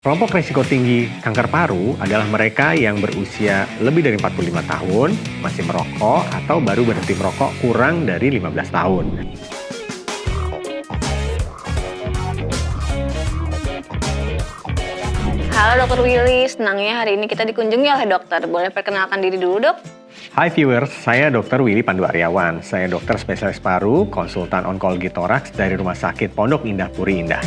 Kelompok risiko tinggi kanker paru adalah mereka yang berusia lebih dari 45 tahun, masih merokok, atau baru berhenti merokok kurang dari 15 tahun. Halo Dokter Willy, senangnya hari ini kita dikunjungi oleh dokter. Boleh perkenalkan diri dulu dok? Hai viewers, saya Dr. Willy Pandu Aryawan. Saya dokter spesialis paru, konsultan onkologi toraks dari Rumah Sakit Pondok Indah Puri Indah.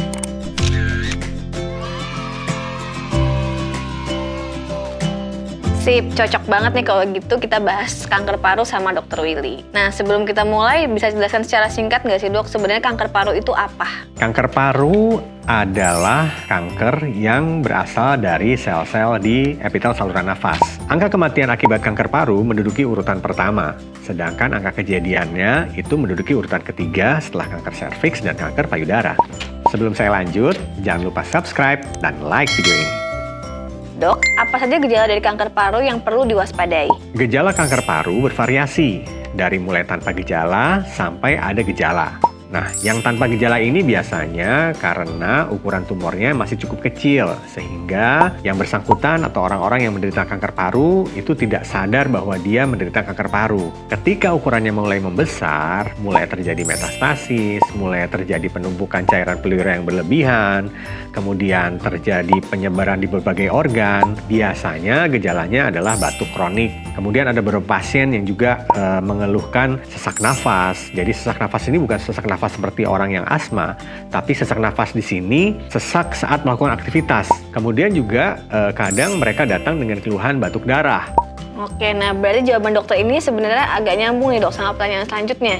Sip, cocok banget nih kalau gitu kita bahas kanker paru sama Dokter Willy. Nah sebelum kita mulai, bisa jelaskan secara singkat nggak sih dok, sebenarnya kanker paru itu apa? Kanker paru adalah kanker yang berasal dari sel-sel di epitel saluran nafas. Angka kematian akibat kanker paru menduduki urutan pertama, sedangkan angka kejadiannya itu menduduki urutan ketiga setelah kanker serviks dan kanker payudara. Sebelum saya lanjut, jangan lupa subscribe dan like video ini. Dok, apa saja gejala dari kanker paru yang perlu diwaspadai? Gejala kanker paru bervariasi, dari mulai tanpa gejala sampai ada gejala. Nah, yang tanpa gejala ini biasanya karena ukuran tumornya masih cukup kecil, sehingga yang bersangkutan atau orang-orang yang menderita kanker paru itu tidak sadar bahwa dia menderita kanker paru. Ketika ukurannya mulai membesar, mulai terjadi metastasis, mulai terjadi penumpukan cairan pleural yang berlebihan, kemudian terjadi penyebaran di berbagai organ, biasanya gejalanya adalah batuk kronik. Kemudian ada beberapa pasien yang juga mengeluhkan sesak nafas. Jadi sesak nafas ini bukan sesak nafas seperti orang yang asma, tapi sesak nafas di sini sesak saat melakukan aktivitas. Kemudian juga kadang mereka datang dengan keluhan batuk darah. Oke, nah berarti jawaban dokter ini sebenarnya agak nyambung nih dok sama pertanyaan selanjutnya.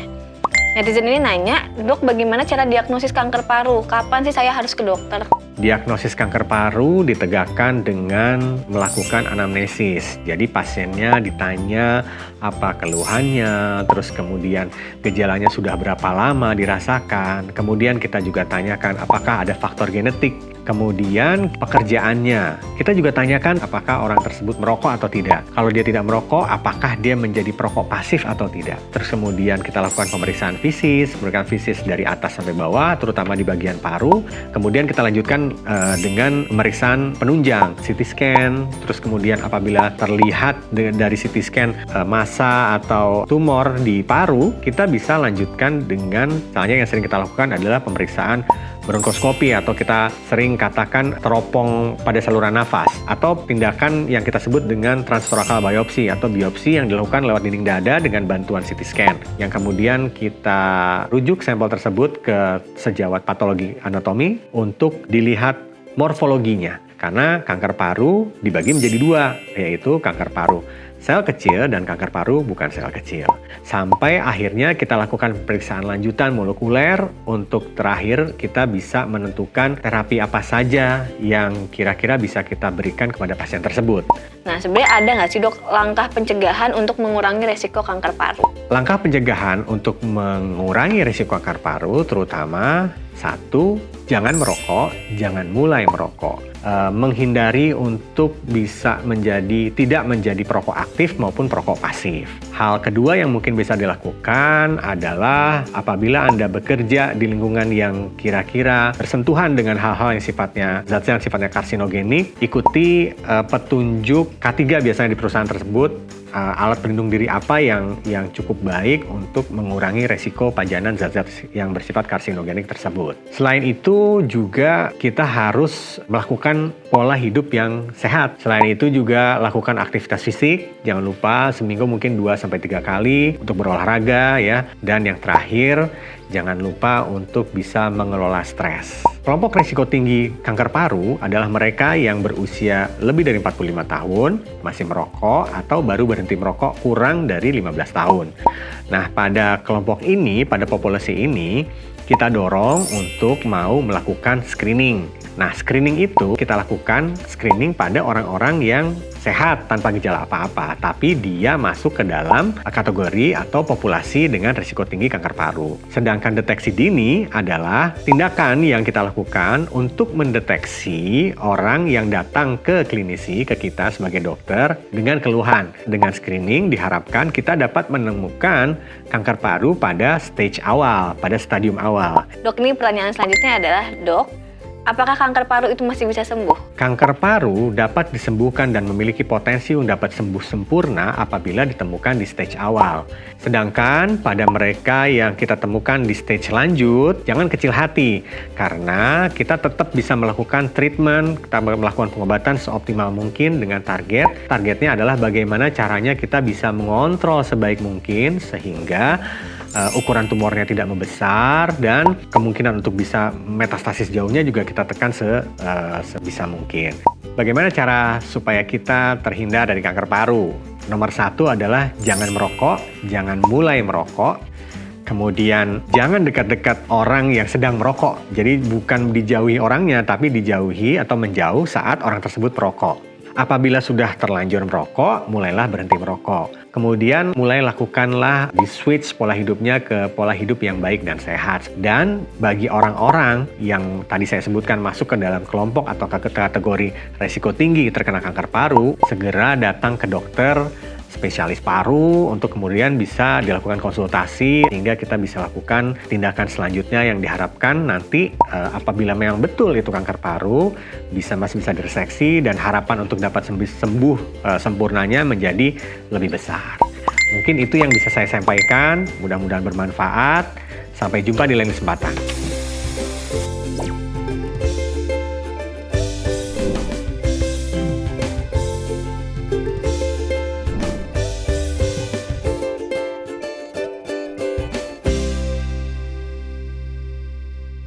Netizen ini nanya, dok bagaimana cara diagnosis kanker paru? Kapan sih saya harus ke dokter? Diagnosis kanker paru ditegakkan dengan melakukan anamnesis. Jadi pasiennya ditanya apa keluhannya, terus kemudian gejalanya sudah berapa lama dirasakan. Kemudian kita juga tanyakan apakah ada faktor genetik. Kemudian pekerjaannya. Kita juga tanyakan apakah orang tersebut merokok atau tidak. Kalau dia tidak merokok, apakah dia menjadi perokok pasif atau tidak. Terus kemudian kita lakukan pemeriksaan fisis, dari atas sampai bawah, terutama di bagian paru. Kemudian kita lanjutkan dengan pemeriksaan penunjang, CT scan. Terus kemudian apabila terlihat dari CT scan massa atau tumor di paru, kita bisa lanjutkan dengan, misalnya yang sering kita lakukan adalah pemeriksaan bronkoskopi atau kita sering katakan teropong pada saluran nafas, atau tindakan yang kita sebut dengan transtorakal biopsi atau biopsi yang dilakukan lewat dinding dada dengan bantuan CT scan, yang kemudian kita rujuk sampel tersebut ke sejawat patologi anatomi untuk dilihat morfologinya, karena kanker paru dibagi menjadi dua, yaitu kanker paru sel kecil dan kanker paru bukan sel kecil. Sampai akhirnya kita lakukan pemeriksaan lanjutan molekuler untuk terakhir kita bisa menentukan terapi apa saja yang kira-kira bisa kita berikan kepada pasien tersebut. Nah sebenarnya ada nggak sih dok langkah pencegahan untuk mengurangi resiko kanker paru? Langkah pencegahan untuk mengurangi risiko kanker paru terutama, 1, jangan merokok, jangan mulai merokok. Menghindari untuk bisa tidak menjadi perokok aktif maupun perokok pasif. Hal kedua yang mungkin bisa dilakukan adalah apabila Anda bekerja di lingkungan yang kira-kira bersentuhan dengan hal-hal yang zat-zat yang sifatnya karsinogenik, ikuti petunjuk K3 biasanya di perusahaan tersebut. Alat pelindung diri apa yang cukup baik untuk mengurangi resiko pajanan zat-zat yang bersifat karsinogenik tersebut. Selain itu juga kita harus melakukan pola hidup yang sehat. Selain itu juga lakukan aktivitas fisik. Jangan lupa seminggu mungkin 2-3 kali untuk berolahraga ya. Dan yang terakhir, jangan lupa untuk bisa mengelola stres. Kelompok risiko tinggi kanker paru adalah mereka yang berusia lebih dari 45 tahun, masih merokok, atau baru berhenti merokok kurang dari 15 tahun. Nah, pada kelompok ini, pada populasi ini, kita dorong untuk mau melakukan screening. Nah, screening itu kita lakukan screening pada orang-orang yang sehat tanpa gejala apa-apa, tapi dia masuk ke dalam kategori atau populasi dengan risiko tinggi kanker paru. Sedangkan deteksi dini adalah tindakan yang kita lakukan untuk mendeteksi orang yang datang ke klinisi, ke kita sebagai dokter dengan keluhan. Dengan screening diharapkan kita dapat menemukan kanker paru pada stage awal, pada stadium awal. Dok, ini pertanyaan selanjutnya adalah, dok, apakah kanker paru itu masih bisa sembuh? Kanker paru dapat disembuhkan dan memiliki potensi untuk dapat sembuh sempurna apabila ditemukan di stage awal. Sedangkan pada mereka yang kita temukan di stage lanjut, jangan kecil hati karena kita tetap bisa melakukan treatment, kita melakukan pengobatan seoptimal mungkin dengan targetnya adalah bagaimana caranya kita bisa mengontrol sebaik mungkin sehingga ukuran tumornya tidak membesar dan kemungkinan untuk bisa metastasis jauhnya juga kita tekan sebisa mungkin. Bagaimana cara supaya kita terhindar dari kanker paru? Nomor 1 adalah jangan merokok, jangan mulai merokok. Kemudian jangan dekat-dekat orang yang sedang merokok. Jadi bukan dijauhi orangnya, tapi dijauhi atau menjauh saat orang tersebut merokok. Apabila sudah terlanjur merokok, mulailah berhenti merokok. Kemudian mulai lakukanlah di switch pola hidupnya ke pola hidup yang baik dan sehat. Dan bagi orang-orang yang tadi saya sebutkan masuk ke dalam kelompok atau ke kategori resiko tinggi terkena kanker paru, segera datang ke dokter spesialis paru untuk kemudian bisa dilakukan konsultasi sehingga kita bisa lakukan tindakan selanjutnya yang diharapkan nanti apabila memang betul itu kanker paru masih bisa direseksi dan harapan untuk dapat sembuh sempurnanya menjadi lebih besar. Mungkin itu yang bisa saya sampaikan, mudah-mudahan bermanfaat. Sampai jumpa di lain kesempatan.